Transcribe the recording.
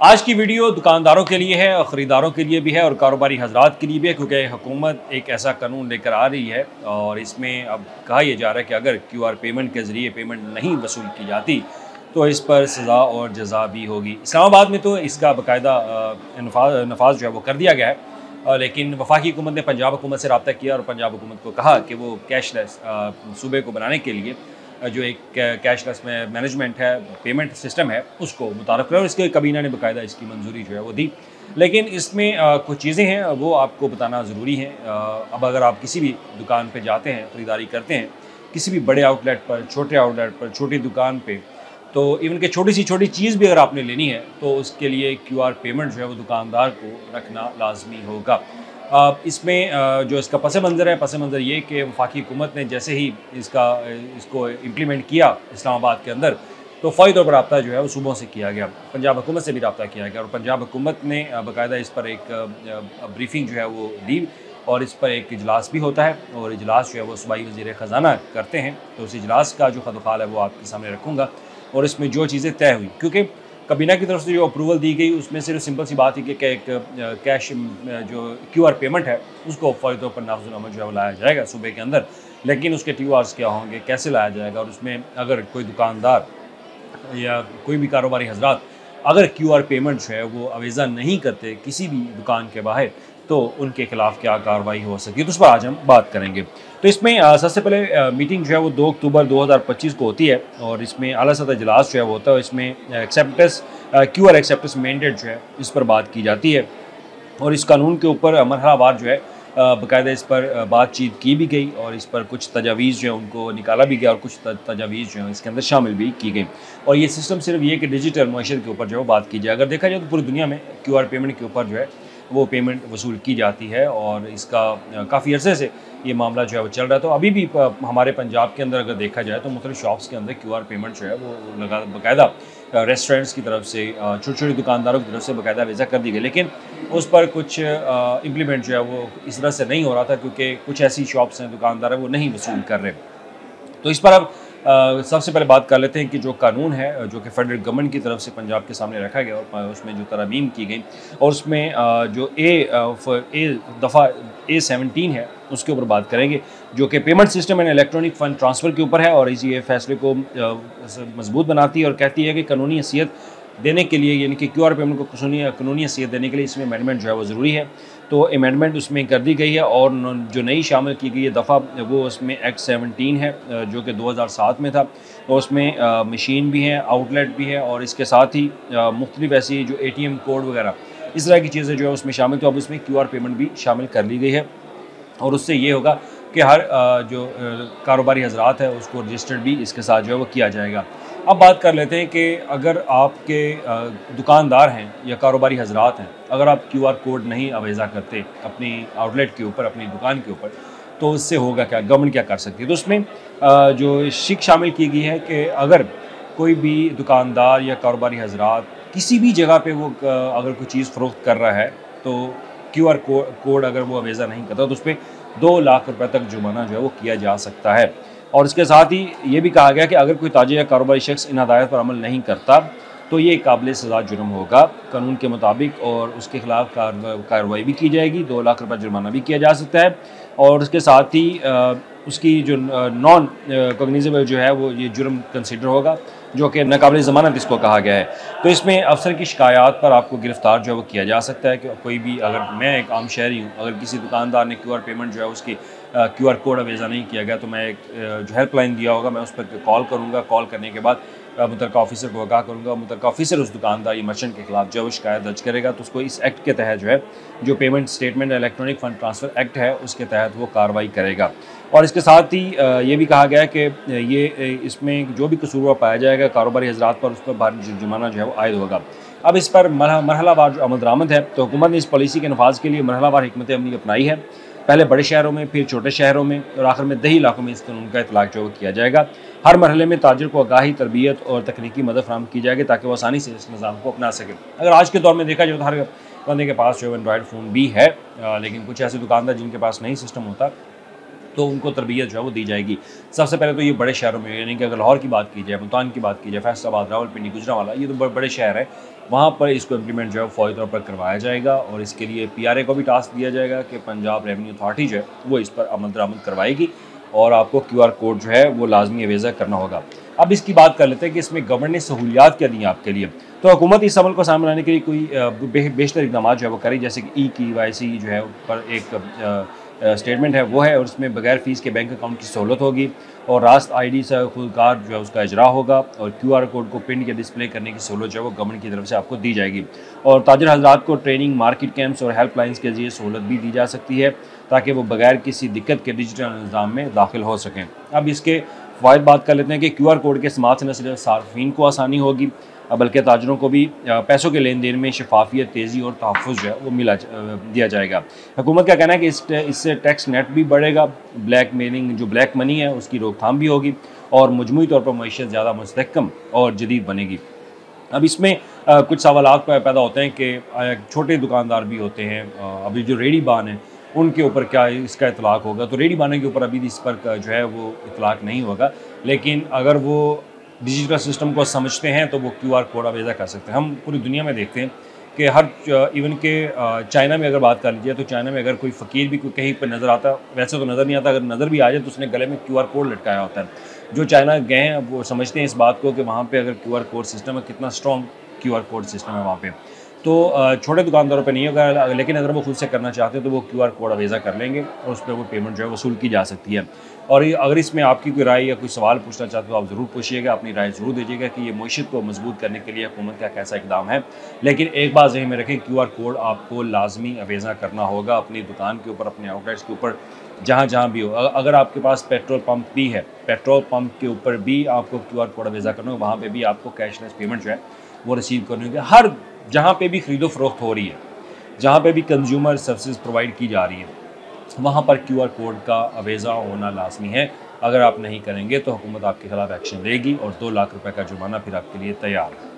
आज की वीडियो दुकानदारों के लिए है और ख़रीदारों के लिए भी है और कारोबारी हजरात के लिए भी है, क्योंकि हुकूमत एक ऐसा कानून लेकर आ रही है और इसमें अब कहा यह जा रहा है कि अगर QR पेमेंट के ज़रिए पेमेंट नहीं वसूल की जाती तो इस पर सज़ा और जज़ा भी होगी। इस्लामाबाद में तो इसका बाकायदा नफाज जो है वो कर दिया गया है, लेकिन वफाकी हुकूमत ने पंजाब हुकूमत से रब्ता किया और पंजाब हुकूमत को कहा कि वो कैशलेस सूबे को बनाने के लिए जो एक कैशलेस में मैनेजमेंट है, पेमेंट सिस्टम है, उसको मुतारफ़ करें और इसके काबीना ने बाकायदा इसकी मंजूरी जो है वो दी। लेकिन इसमें कुछ चीज़ें हैं वो आपको बताना ज़रूरी है। अब अगर आप किसी भी दुकान पे जाते हैं, ख़रीदारी करते हैं, किसी भी बड़े आउटलेट पर, छोटे आउटलेट पर, छोटी दुकान पे, तो इवन कि छोटी सी छोटी चीज़ भी अगर आपने लेनी है तो उसके लिए QR पेमेंट जो है वो दुकानदार को रखना लाजमी होगा। इसमें जो इसका पस मंज़र है, पस मंज़र ये कि वफाकी हुकूमत ने जैसे ही इसको इम्प्लीमेंट किया इस्लामाबाद के अंदर, तो फ़ौरी तौर पर रब्ता जो है वो सूबों से किया गया, पंजाब हुकूमत से भी रब्ता किया गया और पंजाब हुकूमत ने बाकायदा इस पर एक ब्रीफिंग जो है वो दी और इस पर एक इजलास भी होता है और इजलास जो है वो सूबाई वज़ीर ख़ज़ाना करते हैं। तो उस इजलास का जो खतखाल है वो आपके सामने रखूँगा और इसमें जो चीज़ें तय हुई, क्योंकि काबीना की तरफ से जो अप्रूवल दी गई उसमें सिर्फ सिंपल सी बात है कि एक कैश जो QR पेमेंट है उसको फ़ौरी तौर पर नाफिज़ अमल जो है वो लाया जाएगा सूबे के अंदर, लेकिन उसके TORs क्या होंगे, कैसे लाया जाएगा और उसमें अगर कोई दुकानदार या कोई भी कारोबारी हजरात अगर QR पेमेंट जो है वो अवेज़ा नहीं करते किसी भी दुकान के बाहर, तो उनके खिलाफ क्या कार्रवाई हो सकती है, तो उस पर आज हम बात करेंगे। तो इसमें सबसे पहले मीटिंग जो है वो 2 अक्टूबर 2025 को होती है और इसमें आला सतह इजलास जो है वो होता है। इसमें QR एक्सेप्टेंस मैंडेट जो है इस पर बात की जाती है और इस कानून के ऊपर मरहलावार जो है बाकायदा इस पर बातचीत की भी गई और इस पर कुछ तजावीज़ जो है उनको निकाला भी गया और कुछ तजावीज़ जो है इसके अंदर शामिल भी की गई। और ये सिस्टम सिर्फ ये कि डिजिटल मुआशरे के ऊपर जो है बात की जाए। अगर देखा जाए तो पूरी दुनिया में QR पेमेंट के ऊपर जो है वो पेमेंट वसूल की जाती है और इसका काफ़ी अरसे से ये मामला जो है वो चल रहा है। तो अभी भी हमारे पंजाब के अंदर अगर देखा जाए तो मुख्तलिफ शॉप्स के अंदर QR पेमेंट जो है वो लगा बाकायदा रेस्टोरेंट्स की तरफ से, छोटी छोटी दुकानदारों की तरफ से बाकायदा वेज़ा कर दी गई, लेकिन उस पर कुछ इम्प्लीमेंट जो है वो इस तरह से नहीं हो रहा था क्योंकि कुछ ऐसी शॉप्स हैं, दुकानदार हैं, वो नहीं वसूल कर रहे। तो इस पर अब सबसे पहले बात कर लेते हैं कि जो कानून है जो कि फेडरल गवर्नमेंट की तरफ से पंजाब के सामने रखा गया और उसमें जो तरमीम की गई और उसमें जो दफ़ा A17 है उसके ऊपर बात करेंगे, जो कि payment system and electronic fund transfer के ऊपर है और इसी ये फैसले को मजबूत बनाती है और कहती है कि कानूनी हैसियत देने के लिए, यानी कि QR पेमेंट को कानूनी हैसियत देने के लिए इसमें अमेंडमेंट जो है वो ज़रूरी है। तो अमेंडमेंट उसमें कर दी गई है और जो नई शामिल की गई है दफ़ा वो उसमें एक्ट 17 है जो कि 2007 में था। तो उसमें मशीन भी है, आउटलेट भी है और इसके साथ ही मुख्तलिफ ऐसी जो ATM कोड वगैरह इस तरह की चीज़ें जो है उसमें शामिल, तो अब इसमें QR पेमेंट भी शामिल कर ली गई है और उससे ये होगा कि हर जो कारोबारी हजरात है उसको रजिस्टर्ड भी इसके साथ जो है वो किया जाएगा। अब बात कर लेते हैं कि अगर आपके दुकानदार हैं या कारोबारी हजरात हैं, अगर आप QR कोड नहीं अवेज़ा करते अपनी आउटलेट के ऊपर, अपनी दुकान के ऊपर, तो उससे होगा क्या, गवर्नमेंट क्या कर सकती है। तो उसमें जो शिक शामिल की गई है कि अगर कोई भी दुकानदार या कारोबारी हजरात किसी भी जगह पे वो अगर कोई चीज़ फ़रोख्त कर रहा है तो QR कोड अगर वो अवेज़ा नहीं करता तो उस पर 2 लाख रुपए तक जुर्माना जो है वो किया जा सकता है। और इसके साथ ही ये भी कहा गया कि अगर कोई ताजिर या कारोबारी शख्स इन हदायत पर अमल नहीं करता तो ये काबिल सज़ा जुर्म होगा कानून के मुताबिक और उसके खिलाफ कार्रवाई भी की जाएगी, 2 लाख रुपये जुर्माना भी किया जा सकता है और उसके साथ ही उसकी जो नॉन कॉग्निजेबल जो है वो ये जुर्म कंसिडर होगा, जो कि नाकाबिल ज़मानत इसको कहा गया है। तो इसमें अफसर की शिकायत पर आपको गिरफ़्तार जो है वो किया जा सकता है कि कोई भी, अगर मैं एक आम शहरी हूँ, अगर किसी दुकानदार ने QR पेमेंट जो है उसकी QR कोड अवेज़ा नहीं किया गया तो मैं एक जो हेल्पलाइन दिया होगा मैं उस पर कॉल करूँगा, कॉल करने के बाद मुतल्लिका ऑफिसर को आगाह करूँगा, मुतल्लिका ऑफिसर उस दुकानदार या मर्चेंट के खिलाफ जो है शिकायत दर्ज करेगा तो उसको इस एक्ट के तहत जो है, जो payment statement electronic fund transfer act है उसके तहत वो कार्रवाई करेगा। और इसके साथ ही ये भी कहा गया है कि ये इसमें जो भी कसूरवार पाया जाएगा कारोबारी हजरात पर, उस पर भारी जुर्माना जो है वो आयद होगा। अब इस पर मरहलावार जो अमल दरामद है, तो हुकूमत ने इस पॉलिसी के नफाज के लिए मरहलावार हिकमत अमली अपनाई है, पहले बड़े शहरों में, फिर छोटे शहरों में और आखिर में दही इलाकों में इस कानून का इतलाक जो किया जाएगा। हर मरहले में ताजिर को आगाही, तरबियत और तकनीकी मदद फराहम की जाएगी ताकि वो आसानी से इस निज़ाम को अपना सके। अगर आज के दौर में देखा जाए तो हर बंदे के पास जो है एंड्रॉयड फ़ोन भी है, लेकिन कुछ ऐसे दुकानदार जिनके पास नहीं सिस्टम होता तो उनको तरबियत जो है वो दी जाएगी। सबसे पहले तो ये बड़े शहरों में, यानी कि अगर लाहौर की बात की जाए, मुल्तान की बात की जाए, फैसलाबाद, रावलपिंडी, गुजरांवाला, ये तो बड़े शहर हैं, वहाँ पर इसको इम्प्लीमेंट जो है फौरी तौर पर करवाया जाएगा। और इसके लिए PRA को भी टास्क दिया जाएगा कि पंजाब रेवेन्यू अथॉरिटी जो है वो इस पर अमल दरामद करवाएगी और आपको QR कोड जो है वो लाजमी अवेज़ा करना होगा। अब इसकी बात कर लेते हैं कि इसमें गवर्नमेंट ने सहूलियात क्या दी हैं आपके लिए। तो हुकूमत इस अमल को सामने लाने के लिए कोई बेशतर इक़दाम जो है वो करे, जैसे कि eKYC जो है पर एक स्टेटमेंट है वो है, और उसमें बगैर फ़ीस के बैंक अकाउंट की सहूलत होगी और रास्त ID से खुदकार जो है उसका इजरा होगा और QR कोड को प्रिंट या डिस्प्ले करने की सहूलत जो है वो गवर्नमेंट की तरफ से आपको दी जाएगी। और ताजिर हज़रात को ट्रेनिंग, मार्केट कैंप्स और हेल्पलाइंस के जरिए सहूलत भी दी जा सकती है ताकि वो बगैर किसी दिक्कत के डिजिटल निज़ाम में दाखिल हो सकें। अब इसके फ़वाइद बात कर लेते हैं कि QR कोड के इस्तेमाल से न सिर्फ सार्फिन को आसानी होगी बल्कि ताजरों को भी पैसों के लेन देन में शफाफियत, तेज़ी और तहफ़्फ़ुज़ जो है वो दिया जाएगा। हुकूमत का कहना है कि इससे टैक्स नेट भी बढ़ेगा, ब्लैक मेलिंग जो ब्लैक मनी है उसकी रोकथाम भी होगी और मजमूई तौर पर मईशत ज़्यादा मुस्तहकम और जदीद बनेगी। अब इसमें कुछ सवालात पैदा होते हैं कि छोटे दुकानदार भी होते हैं, अभी जो रेडी बान हैं उनके ऊपर क्या इसका इतलाक़ होगा। तो रेडी बाने के ऊपर अभी इस पर जो है वो इतलाक़ नहीं होगा, लेकिन अगर वो डिजिटल सिस्टम को समझते हैं तो वो QR कोड अवेज़ा कर सकते हैं। हम पूरी दुनिया में देखते हैं कि हर इवन के चाइना में अगर बात कर लीजिए तो चाइना में अगर कोई फ़कीर भी कोई कहीं पर नज़र आता, वैसे तो नज़र नहीं आता, अगर नज़र भी आ जाए तो उसने गले में QR कोड लटकाया होता है। जो चाइना गए हैं वो समझते हैं इस बात को कि वहाँ पे अगर QR कोड सिस्टम है, कितना स्ट्रॉन्ग QR कोड सिस्टम है वहाँ पे। तो छोटे दुकानदारों पे नहीं होगा, लेकिन अगर वो खुद से करना चाहते हैं तो वो QR कोड अवेज़ा कर लेंगे और उस पर वो पेमेंट जो है वसूल की जा सकती है। और अगर इसमें आपकी कोई राय या कोई सवाल पूछना चाहते हो आप ज़रूर पूछिएगा, अपनी राय ज़रूर दीजिएगा कि ये मईशत को मजबूत करने के लिए हुकूमत का कैसा इक़दाम है। लेकिन एक बात ज़हन में रखें, QR कोड आपको लाजमी अवेज़ा करना होगा अपनी दुकान के ऊपर, अपने आउटलेट्स के ऊपर, जहाँ भी हो। अगर आपके पास पेट्रोल पंप भी है, पेट्रोल पंप के ऊपर भी आपको QR कोड अवेज़ा करना होगा, वहाँ पर भी आपको कैशलेस पेमेंट जो है वो रिसीव करनी होगी। हर जहाँ पे भी ख़रीदो फ़रोख्त हो रही है, जहाँ पे भी कंज्यूमर सर्विसेज प्रोवाइड की जा रही है, वहाँ पर QR कोड का अवेज़ा होना लाजमी है। अगर आप नहीं करेंगे तो हुकूमत आपके ख़िलाफ़ एक्शन लेगी और 2 लाख रुपए का जुर्माना फिर आपके लिए तैयार है।